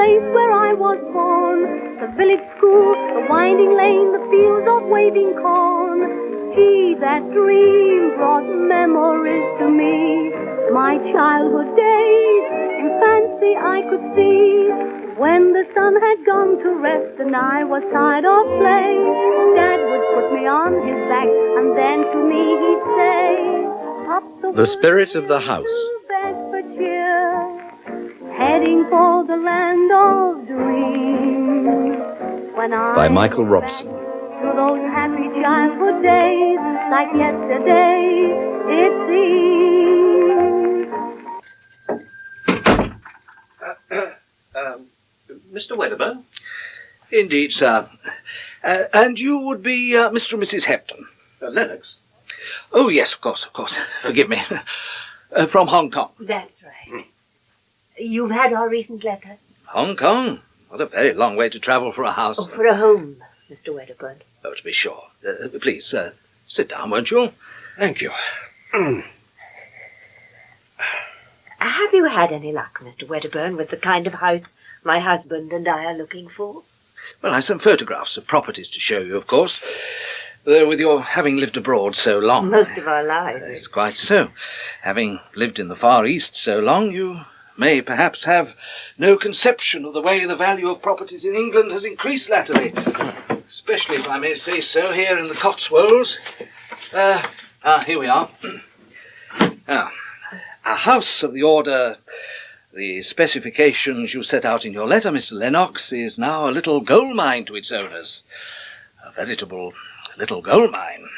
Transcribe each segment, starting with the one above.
place where I was born. The village school, the winding lane, the fields of waving corn. Gee, that dream brought memories to me. My childhood days, in fancy I could see. When the sun had gone to rest and I was tired of play, Dad would put me on his back and then to me he'd say, up The Spirit of the House. to Bedfordshire, heading for the land of dreams. When By I Michael look Robson. back to those happy childhood days, like yesterday it seems. Mr. Wedderburn? Indeed, sir. And you would be Mr. and Mrs. Hepton? Lennox? Oh, yes, of course. Forgive me. From Hong Kong. That's right. You've had our recent letter? Hong Kong? What a very long way to travel for a house. Oh, for a home, Mr. Wedderburn. Oh, to be sure. Please, sit down, won't you? Thank you. Have you had any luck, Mr. Wedderburn, with the kind of house my husband and I are looking for? Well, I've some photographs of properties to show you, of course. Though with your having lived abroad so long... Most of our lives. It's quite so. Having lived in the Far East so long, you may perhaps have no conception of the way the value of properties in England has increased latterly. Especially, if I may say so, here in the Cotswolds. Here we are. Now, a house of the order... The specifications you set out in your letter, Mr. Lennox, is now a little gold mine to its owners. A veritable little gold mine.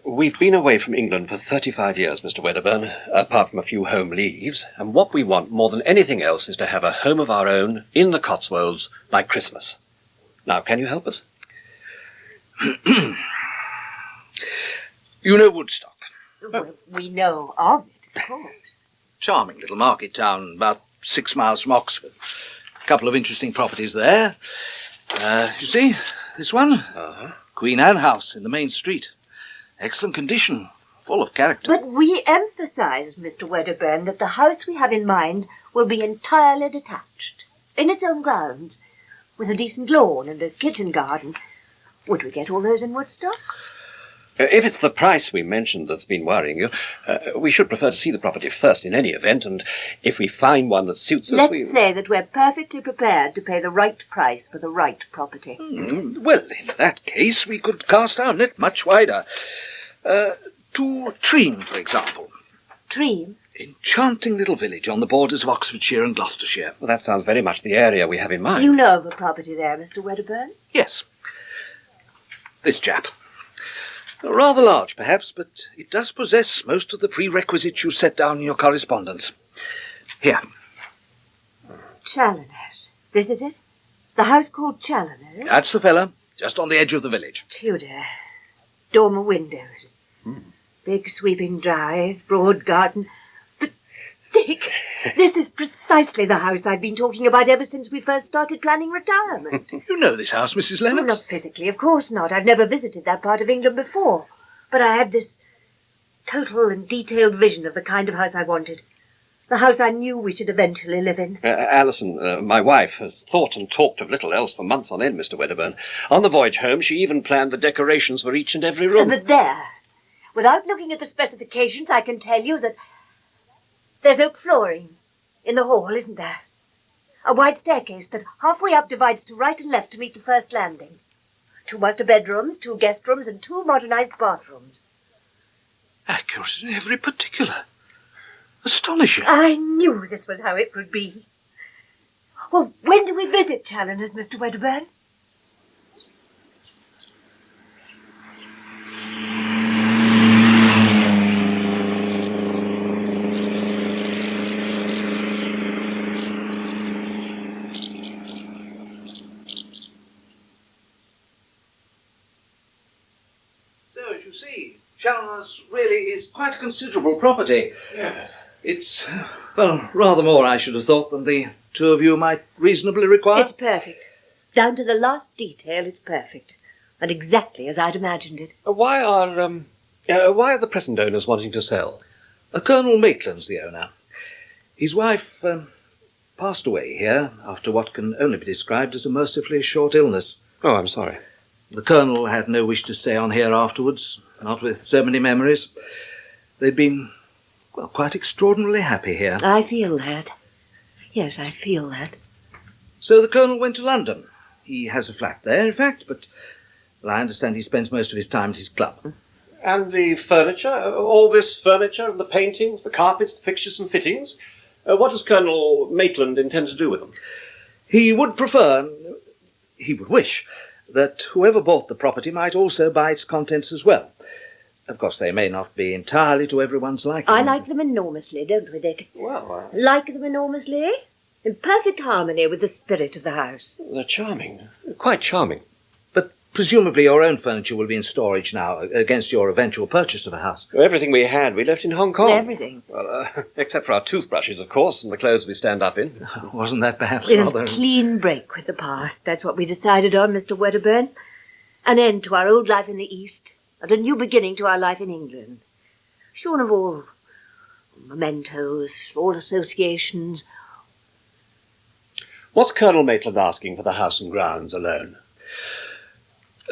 We've been away from England for 35 years, Mr. Wedderburn, apart from a few home leaves, and what we want more than anything else is to have a home of our own in the Cotswolds by Christmas. Now, can you help us? You know Woodstock? Well, we know of it, of course. Charming little market town, about 6 miles from Oxford. A couple of interesting properties there. You see, this one? Uh-huh. Queen Anne House in the main street. Excellent condition, full of character. But we emphasise, Mr. Wedderburn, that the house we have in mind will be entirely detached, in its own grounds, with a decent lawn and a kitchen garden. Would we get all those in Woodstock? If it's the price we mentioned that's been worrying you, we should prefer to see the property first in any event, and if we find one that suits us... Let's say that we're perfectly prepared to pay the right price for the right property. Well, in that case, we could cast our net much wider. To Tream, for example. Tream? Enchanting little village on the borders of Oxfordshire and Gloucestershire. Well, that sounds very much the area we have in mind. You know of a property there, Mr. Wedderburn? Yes. This chap. Rather large, perhaps, but it does possess most of the prerequisites you set down in your correspondence. Here. Challoner's. This is it? The house called Challoner's? That's the fella, just on the edge of the village. Tudor. Dormer windows. Big sweeping drive, broad garden. But, Dick, this is precisely the house I've been talking about ever since we first started planning retirement. You know this house, Mrs. Well, Lennox? not physically, of course not. I've never visited that part of England before. But I had this total and detailed vision of the kind of house I wanted. The house I knew we should eventually live in. Alison, my wife, has thought and talked of little else for months on end, Mr. Wedderburn. On the voyage home, she even planned the decorations for each and every room. But there, without looking at the specifications, I can tell you that there's oak flooring in the hall, isn't there? A wide staircase that halfway up divides to right and left to meet the first landing. 2 master bedrooms, 2 guest rooms, and 2 modernised bathrooms. Accurate in every particular. Astonishing. I knew this was how it would be. Well, when do we visit Challoner's, Mr. Wedderburn? So, as you see, Challoner's really is quite a considerable property. Yes. It's, well, rather more, I should have thought, than the 2 of you might reasonably require. It's perfect. Down to the last detail, it's perfect. And exactly as I'd imagined it. Why are the present owners wanting to sell? Colonel Maitland's the owner. His wife passed away here after what can only be described as a mercifully short illness. Oh, I'm sorry. The Colonel had no wish to stay on here afterwards, not with so many memories. They'd been, well, quite extraordinarily happy here. I feel that. Yes, I feel that. So the Colonel went to London. He has a flat there, in fact, but well, I understand he spends most of his time at his club. And the furniture? All this furniture and the paintings, the carpets, the fixtures and fittings? What does Colonel Maitland intend to do with them? He would wish, that whoever bought the property might also buy its contents as well. Of course, they may not be entirely to everyone's liking. I like them enormously, don't we, Dick? Well, Like them enormously? In perfect harmony with the spirit of the house. they're charming. Quite charming. But presumably your own furniture will be in storage now, against your eventual purchase of a house. Everything we had, we left in Hong Kong. Everything. Well, except for our toothbrushes, of course, and the clothes we stand up in. Wasn't that perhaps We'll rather... clean break with the past. That's what we decided on, Mr. Wedderburn. An end to our old life in the East, and a new beginning to our life in England. Shorn of all mementos, all associations. What's Colonel Maitland asking for the house and grounds alone?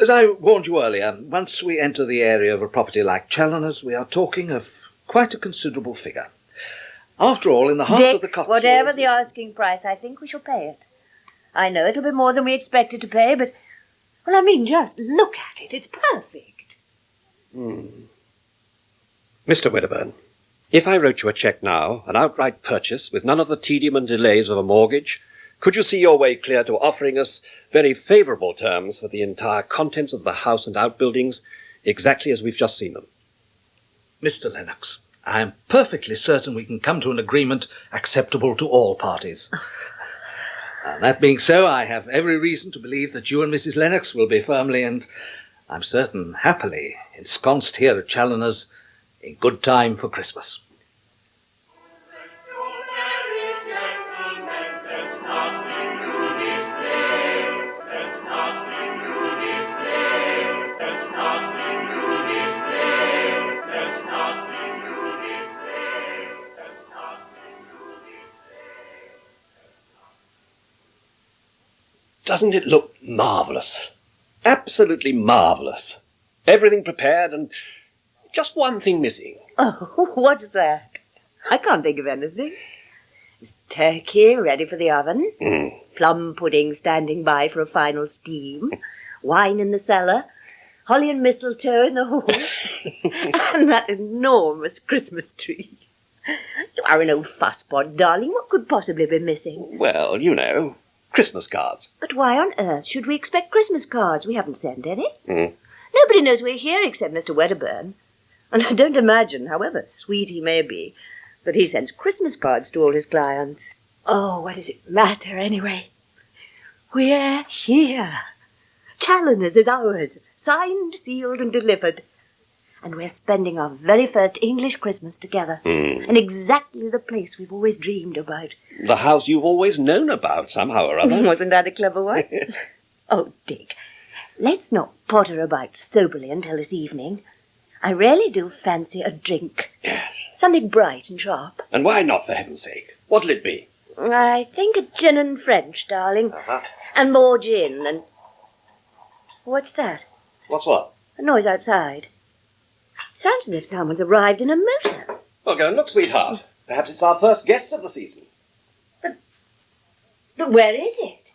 As I warned you earlier, once we enter the area of a property like Challoner's, we are talking of quite a considerable figure. After all, in the heart Dick, of the Cotswolds... whatever the asking price, I think we shall pay it. I know it'll be more than we expected to pay, but, well, I mean, just look at it. It's perfect. Mr. Wedderburn, if I wrote you a cheque now, an outright purchase, with none of the tedium and delays of a mortgage, could you see your way clear to offering us very favourable terms for the entire contents of the house and outbuildings, exactly as we've just seen them? Mr. Lennox, I am perfectly certain we can come to an agreement acceptable to all parties. And that being so, I have every reason to believe that you and Mrs. Lennox will be firmly and, I'm certain, happily ensconced here at Challoner's in good time for Christmas. Doesn't it look marvellous? Absolutely marvellous. Everything prepared and just one thing missing. Oh, what's that? I can't think of anything. There's turkey ready for the oven, plum pudding standing by for a final steam, wine in the cellar, holly and mistletoe in the hall, and that enormous Christmas tree. You are an old fusspot, darling. What could possibly be missing? Well, you know, Christmas cards. But why on earth should we expect Christmas cards? We haven't sent any. Nobody knows we're here except Mr. Wedderburn. And I don't imagine, however sweet he may be, that he sends Christmas cards to all his clients. Oh, what does it matter, anyway? We're here. Challoner's is ours, signed, sealed, and delivered. And we're spending our very first English Christmas together, in exactly the place we've always dreamed about. The house you've always known about, somehow or other. Wasn't that a clever one? Oh, Dick, let's not potter about soberly until this evening. I really do fancy a drink. Yes. Something bright and sharp. And why not, for heaven's sake? What'll it be? I think a gin and French, darling. And more gin and... What's that? What's what? A noise outside. Sounds as if someone's arrived in a motor. Well, go and look, sweetheart. Perhaps it's our first guests of the season. But where is it?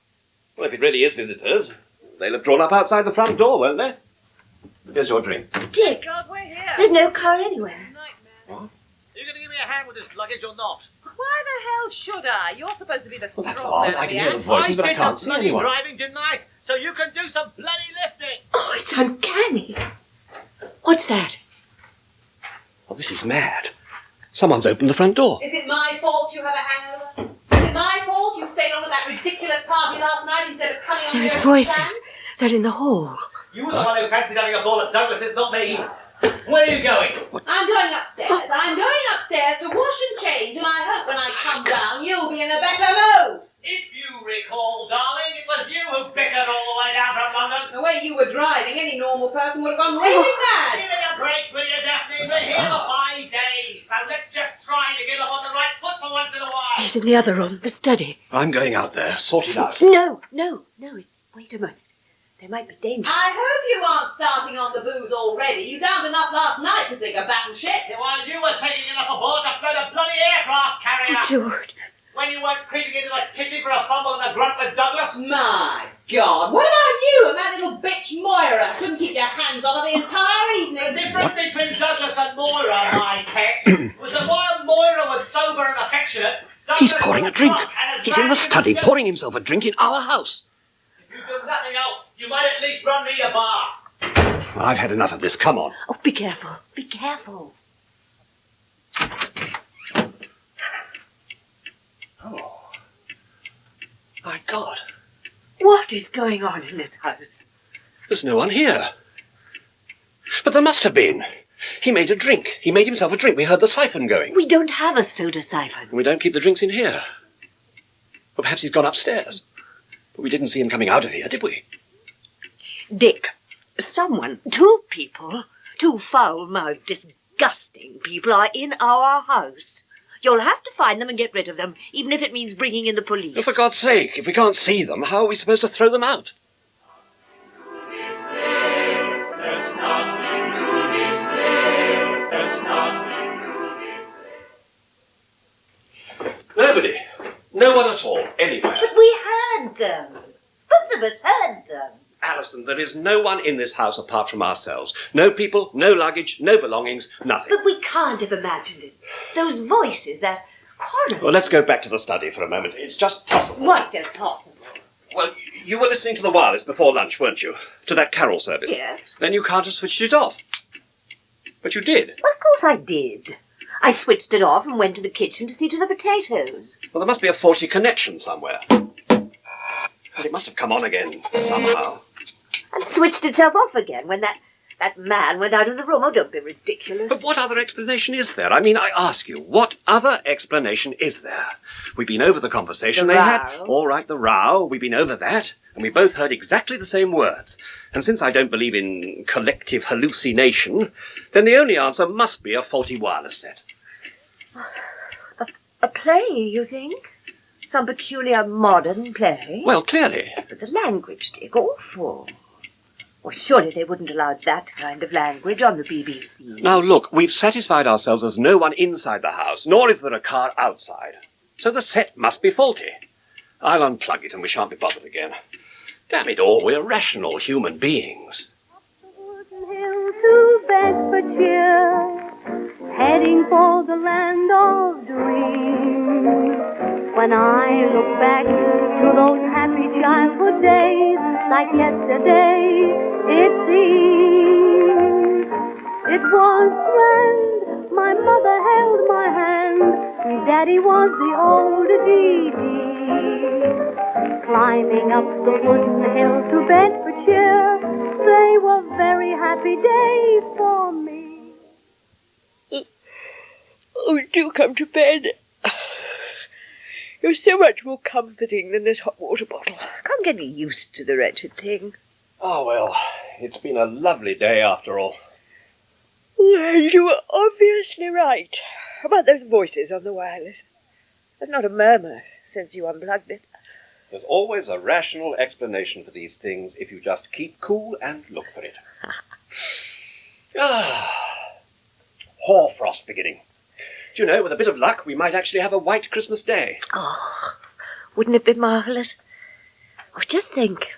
Well, if it really is visitors, they'll have drawn up outside the front door, won't they? Here's your drink. Dick, God, we're here. there's no car anywhere. Nightmare. What? Are you going to give me a hand with this luggage or not? Why the hell should I? You're supposed to be the Well, that's strong odd. man I of can the hear the act. voices, but I did can't the see bloody anyone. driving, didn't I? So you can do some bloody lifting. Oh, it's uncanny. What's that? Oh, this is mad. Someone's opened the front door. Is it my fault you have a hangover? Is it my fault you stayed on at that ridiculous party last night instead of coming on There's your own voices. plan? They're in the hall. You were the one who fancied having a ball at Douglas's, not me. Where are you going? I'm going upstairs. I'm going upstairs to wash and change, and I hope when I come down you'll be in a better mood. If you recall, darling, it was you who bickered all the way down from London. The way you were driving, any normal person would have gone really mad. Give me a break, will you, Daphne? We're here for 5 days, so let's just try to get up on the right foot for once in a while. He's in the other room, the study. I'm going out there. Sort it out. No. Wait a minute. There might be danger. I hope you aren't starting on the booze already. You downed enough last night to sink a battleship. While you were taking enough aboard to float a bloody aircraft carrier. George. When you weren't creeping into the kitchen for a fumble and a grunt with Douglas. My God, what about you and that little bitch Moira? Couldn't keep your hands on her the entire The evening. difference between Douglas and Moira, my pet, was that while Moira was sober and affectionate, He's Douglas pouring a was drink. drunk and as He's in the ragged study as a pouring himself a drink in our house. If you do nothing else, you might at least run me a bath. Well, I've had enough of this. Come on. Oh, be careful. Be careful. Oh. My God. What is going on in this house? There's no one here. But there must have been. He made a drink. He made himself a drink. We heard the siphon going. We don't have a soda siphon. We don't keep the drinks in here. Well, perhaps he's gone upstairs. But we didn't see him coming out of here, did we? Dick, two people, two foul-mouthed, disgusting people are in our house. You'll have to find them and get rid of them, even if it means bringing in the police. Oh, for God's sake, if we can't see them, how are we supposed to throw them out? Nobody. No one at all, anywhere. But we heard them. Both of us heard them. Alison, there is no one in this house apart from ourselves. No people, no luggage, no belongings, nothing. But we can't have imagined it. Those voices, that quarrel. Well, let's go back to the study for a moment. It's just possible. What's impossible? Well, you were listening to the wireless before lunch, weren't you? To that carol service. Yes. Then you can't have switched it off. But you did. Well, of course I did. I switched it off and went to the kitchen to see to the potatoes. Well, there must be a faulty connection somewhere. But it must have come on again somehow. And switched itself off again when that man went out of the room. Oh, don't be ridiculous. But what other explanation is there? I mean, I ask you, what other explanation is there? We've been over the conversation The they row. had. All right, the row. We've been over that. And we both heard exactly the same words. And since I don't believe in collective hallucination, then the only answer must be a faulty wireless set. A play, you think? Some peculiar modern play? Well, clearly. Yes, but the language, Dick, awful. Well, surely they wouldn't allow that kind of language on the BBC. Now, look, we've satisfied ourselves there's no one inside the house, nor is there a car outside. So the set must be faulty. I'll unplug it and we shan't be bothered again. Damn it all, we're rational human beings. Hill to Bedfordshire, heading for the land of dreams. When I look back to those happy childhood days, like yesterday it seems. It was grand, my mother held my hand, Daddy was the older DD. Climbing up the wooden hill to Bedfordshire, they were very happy days for me. Oh, do come to bed. You're so much more comforting than this hot water bottle. I can't get used to the wretched thing. Oh, well, it's been a lovely day after all. Well, you were obviously right about those voices on the wireless. There's not a murmur since you unplugged it. There's always a rational explanation for these things if you just keep cool and look for it. Hoarfrost beginning. Do you know, with a bit of luck, we might actually have a white Christmas day. Oh, wouldn't it be marvellous? Oh, just think.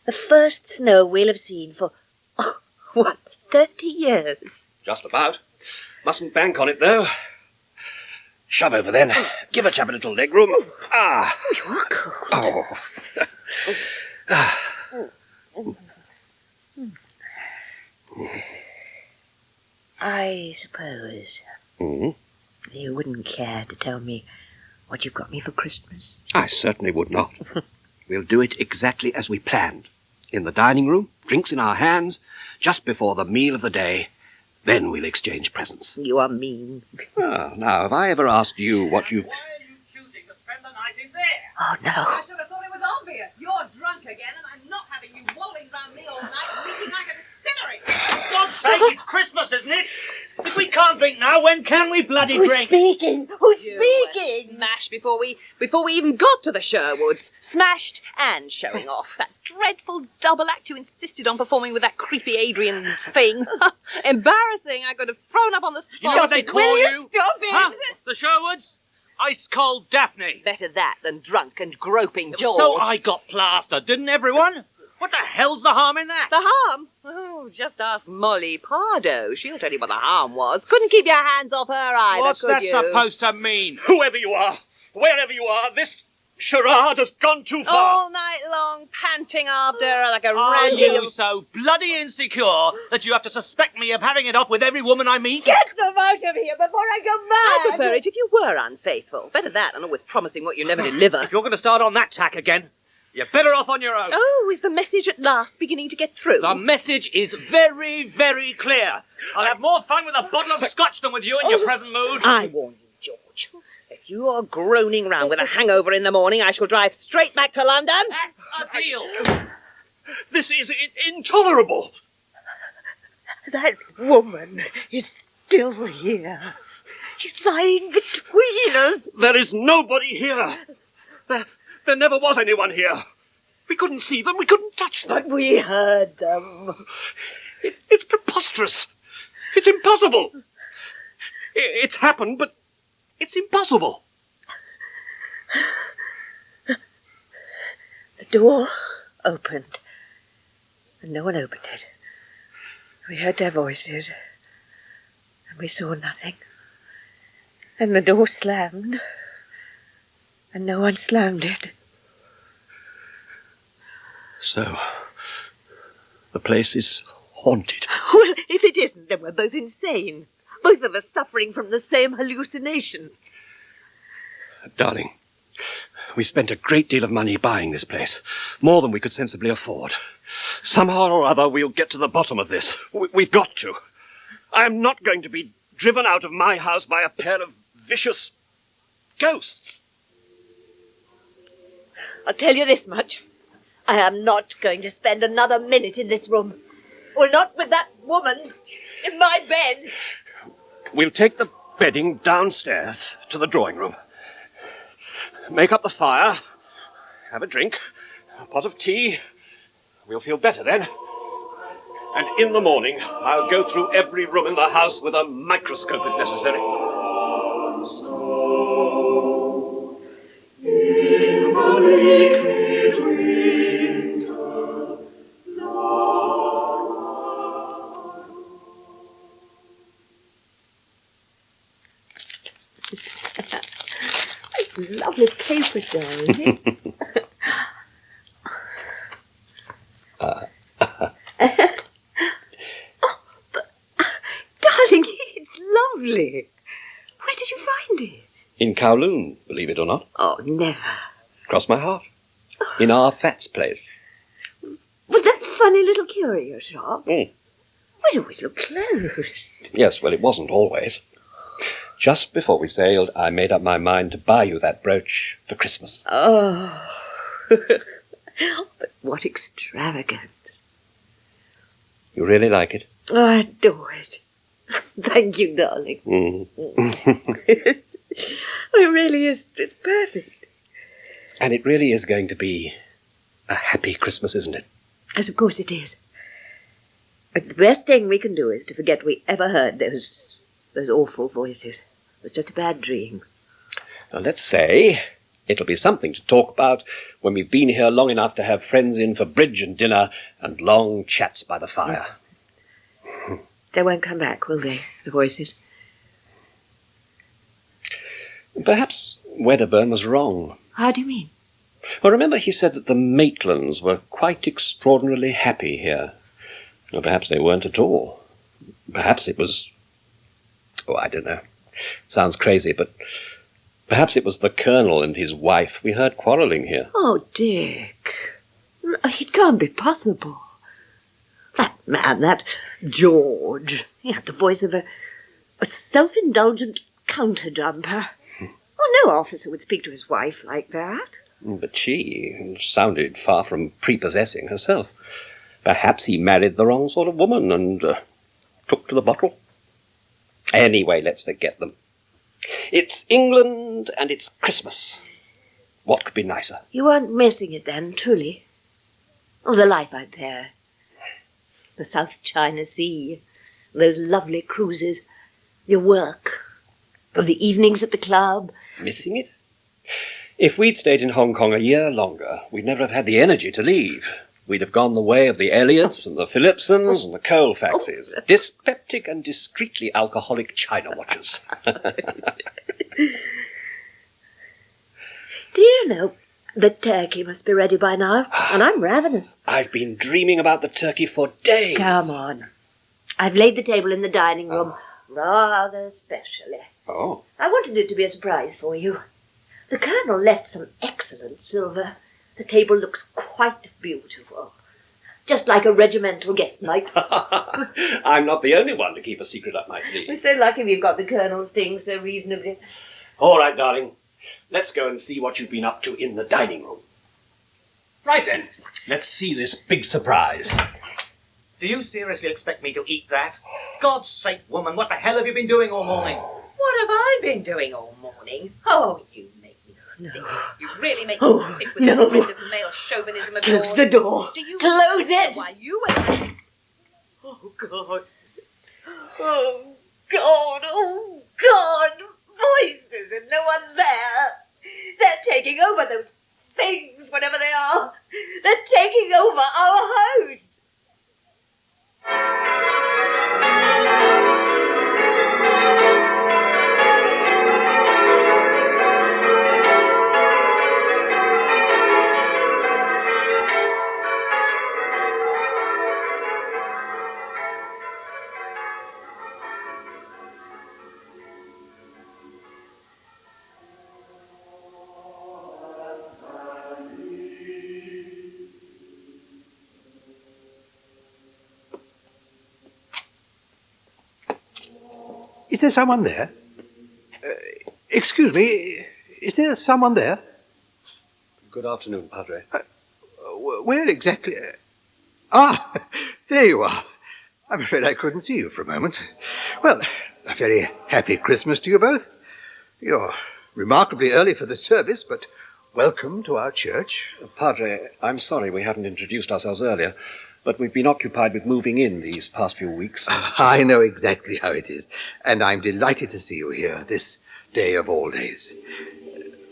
The first snow we'll have seen for, 30 years? Just about. Mustn't bank on it, though. Shove over, then. Give a chap a little leg room. Ah. You're cold. Oh. I suppose you wouldn't care to tell me what you've got me for Christmas? I certainly would not. We'll do it exactly as we planned. In the dining room, drinks in our hands, just before the meal of the day. Then we'll exchange presents. You are mean. Ah, now, have I ever asked you what you... Why are you choosing to spend the night in there? Oh, no. I should have thought it was obvious. You're drunk again, and I'm not having you wallowing round me all night, reeking like a distillery. For God's sake, it's Christmas, isn't it? If we can't drink now, when can we bloody Who's drink? speaking? Who's You speaking? smashed before we even got to the Sherwoods. Smashed and showing off. That dreadful double act you insisted on performing with that creepy Adrian thing. Embarrassing. I could have thrown up on the spot. You know what they call Will you? Stop it. Huh? The Sherwoods? Ice cold Daphne. Better that than drunk and groping George. So I got plastered, didn't everyone? What the hell's the harm in that? The harm? Oh, just ask Molly Pardo. She'll tell you what the harm was. Couldn't keep your hands off her either, What's could that you? supposed to mean? Whoever you are, wherever you are, this charade has gone too far. All night long, panting after her like a Are randy you little... so bloody insecure that you have to suspect me of having it up with every woman I meet? Get them out of here before I go mad! I prefer it if you were unfaithful. Better that than always promising what you never deliver. If you're going to start on that tack again, you're better off on your own. Oh, is the message at last beginning to get through? The message is very, very clear. I'll have more fun with a bottle of scotch than with you in your present mood. I warn you, George. If you are groaning round with a hangover in the morning, I shall drive straight back to London. That's a deal. This is intolerable. That woman is still here. She's lying between us. There is nobody here. There never was anyone here. We couldn't see them. We couldn't touch them. But we heard them. It's preposterous. It's impossible. It's happened, but it's impossible. The door opened, and no one opened it. We heard their voices, and we saw nothing. And the door slammed, and no one slammed it. So, the place is haunted. Well, if it isn't, then we're both insane. Both of us suffering from the same hallucination. Darling, we spent a great deal of money buying this place. More than we could sensibly afford. Somehow or other, we'll get to the bottom of this. We've got to. I'm not going to be driven out of my house by a pair of vicious ghosts. I'll tell you this much. I am not going to spend another minute in this room. Well, not with that woman in my bed. We'll take the bedding downstairs to the drawing room. Make up the fire, have a drink, a pot of tea. We'll feel better then. And in the morning, I'll go through every room in the house with a microscope if necessary. Lovely paper, darling. Darling, it's lovely. Where did you find it? In Kowloon, believe it or not. Oh, never. Cross my heart. In our Fat's place. Was that funny little curio shop? Mm. Well, it always looked closed. Yes, well, it wasn't always. Just before we sailed, I made up my mind to buy you that brooch for Christmas. Oh. But what extravagance. You really like it? Oh, I adore it. Thank you, darling. Mm. It really is. It's perfect. And it really is going to be a happy Christmas, isn't it? Yes, of course it is. But the best thing we can do is to forget we ever heard those awful voices. It was just a bad dream. Now, let's say it'll be something to talk about when we've been here long enough to have friends in for bridge and dinner and long chats by the fire. They won't come back, will they, the voices? Perhaps Wedderburn was wrong. How do you mean? Well, remember he said that the Maitlands were quite extraordinarily happy here. Well, perhaps they weren't at all. Perhaps it was... Oh, I don't know. Sounds crazy, but perhaps it was the Colonel and his wife we heard quarrelling here. Oh, Dick. It can't be possible. That man, that George, he had the voice of a self-indulgent counter-jumper. Well, no officer would speak to his wife like that. But she sounded far from prepossessing herself. Perhaps he married the wrong sort of woman and took to the bottle. Anyway, let's forget them. It's England and it's Christmas. What could be nicer? You weren't missing it then, truly? Oh, the life out there. The South China Sea, those lovely cruises, your work, of the evenings at the club. Missing it? If we'd stayed in Hong Kong a year longer, we'd never have had the energy to leave. We'd have gone the way of the Elliots and the Phillipsons and the Colfaxes, dyspeptic and discreetly alcoholic China watchers. Do you know, the turkey must be ready by now, and I'm ravenous. I've been dreaming about the turkey for days. Come on. I've laid the table in the dining room rather specially. Oh. I wanted it to be a surprise for you. The Colonel left some excellent silver. The table looks quite beautiful. Just like a regimental guest night. I'm not the only one to keep a secret up my sleeve. We're so lucky we've got the Colonel's things so reasonably. All right, darling. Let's go and see what you've been up to in the dining room. Right then. Let's see this big surprise. Do you seriously expect me to eat that? God's sake, woman, what the hell have you been doing all morning? What have I been doing all morning? Oh, you make me sick. You really make me Oh, sick with no. the horrendous male chauvinism of yours. Close the door. Do you Close it. Why you were... Oh, God. Oh, God. Oh, God. Voices and no one there. They're taking over those things, whatever they are. They're taking over our house. Is there someone there? Excuse me, is there someone there? Good afternoon, Padre. Where exactly? Ah, there you are. I'm afraid I couldn't see you for a moment. Well, a very happy Christmas to you both. You're remarkably early for the service, but welcome to our church. Padre, I'm sorry we haven't introduced ourselves earlier, but we've been occupied with moving in these past few weeks. I know exactly how it is, and I'm delighted to see you here this day of all days.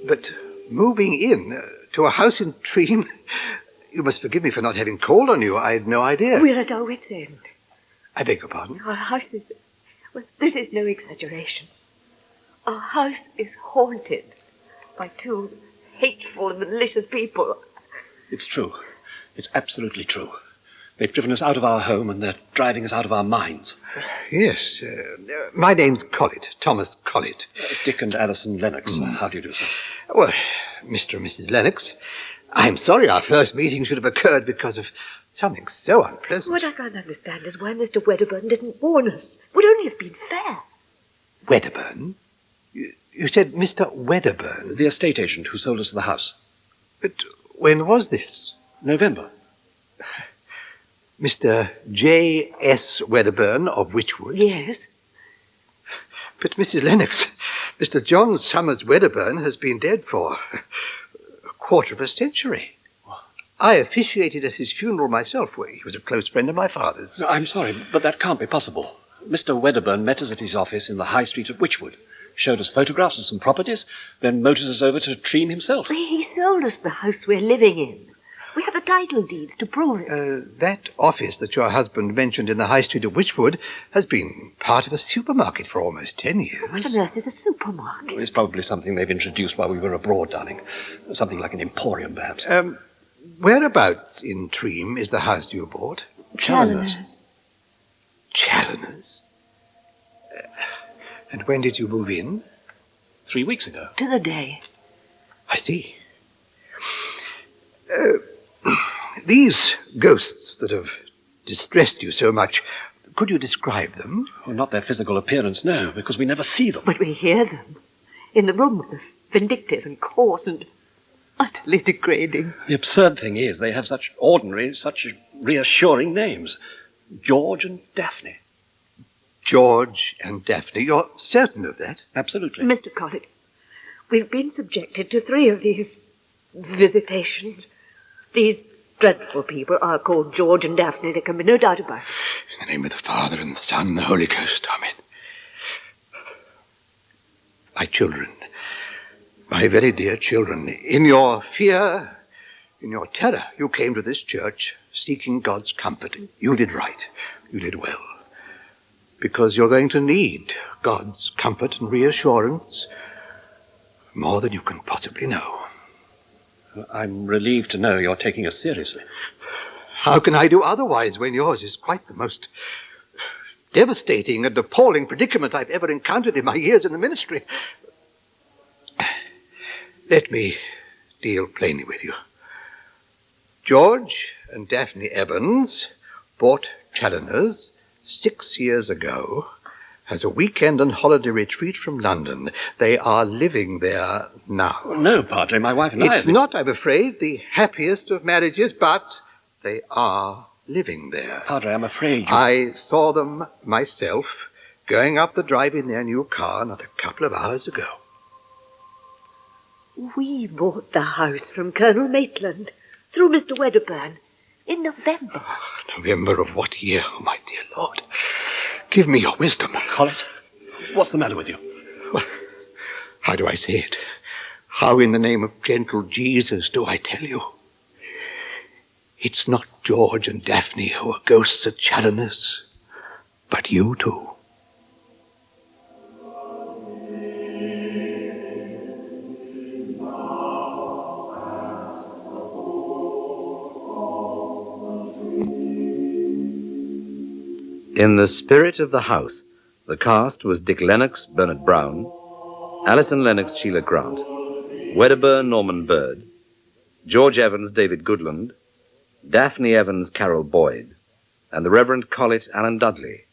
But moving in to a house in Treem, you must forgive me for not having called on you. I had no idea. We're at our wits' end. I beg your pardon? Our house is... Well, this is no exaggeration. Our house is haunted by two hateful and malicious people. It's true. It's absolutely true. They've driven us out of our home and they're driving us out of our minds. Yes. My name's Collett, Thomas Collett. Dick and Alison Lennox. How do you do, sir? Well, Mr. and Mrs. Lennox, I'm sorry our first meeting should have occurred because of something so unpleasant. What I can't understand is why Mr. Wedderburn didn't warn us. Would only have been fair. Wedderburn? You said Mr. Wedderburn? The estate agent who sold us the house. But when was this? November. Mr. J.S. Wedderburn of Wychwood? Yes. But, Mrs. Lennox, Mr. John Summers Wedderburn has been dead for a quarter of a century. I officiated at his funeral myself. He was a close friend of my father's. No, I'm sorry, but that can't be possible. Mr. Wedderburn met us at his office in the High Street of Wychwood, showed us photographs of some properties, then motored us over to Treem himself. He sold us the house we're living in. We have the title deeds to prove it. That office that your husband mentioned in the High Street of Wychwood has been part of a supermarket for almost 10 years. What on earth is a supermarket? It's probably something they've introduced while we were abroad, darling. Something like an emporium, perhaps. Whereabouts in Treem is the house you bought? Challoner's. Challoner's? And when did you move in? 3 weeks ago. To the day. I see. These ghosts that have distressed you so much, could you describe them? Well, not their physical appearance, no, because we never see them. But we hear them. In the room with us. Vindictive and coarse and utterly degrading. The absurd thing is they have such ordinary, such reassuring names. George and Daphne. George and Daphne. You're certain of that? Absolutely. Mr. Collett, we've been subjected to 3 of these visitations. These dreadful people are called George and Daphne. There can be no doubt about it. In the name of the Father, and the Son, and the Holy Ghost. Amen. My children, my very dear children, in your fear, in your terror, you came to this church seeking God's comfort. You did right. You did well. Because you're going to need God's comfort and reassurance more than you can possibly know. I'm relieved to know you're taking us seriously. How can I do otherwise when yours is quite the most devastating and appalling predicament I've ever encountered in my years in the ministry? Let me deal plainly with you. George and Daphne Evans bought Challoner's 6 years ago as a weekend and holiday retreat from London. They are living there now. Oh, no, Padre, my wife and I... It's not, I'm afraid, the happiest of marriages, but they are living there. Padre, I'm afraid you... I saw them myself going up the drive in their new car not a couple of hours ago. We bought the house from Colonel Maitland through Mr. Wedderburn in November. November of what year, oh, my dear Lord? Give me your wisdom. Collett, what's the matter with you? Well, how do I say it? How in the name of gentle Jesus do I tell you? It's not George and Daphne who are ghosts at Challoner's, but you two. In the spirit of the house, the cast was Dick Lennox, Bernard Brown, Alison Lennox, Sheila Grant, Wedderburn, Norman Bird, George Evans, David Goodland, Daphne Evans, Carol Boyd, and the Reverend Collett, Alan Dudley.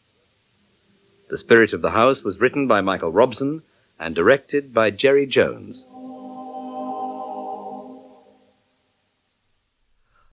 The spirit of the house was written by Michael Robson and directed by Jerry Jones.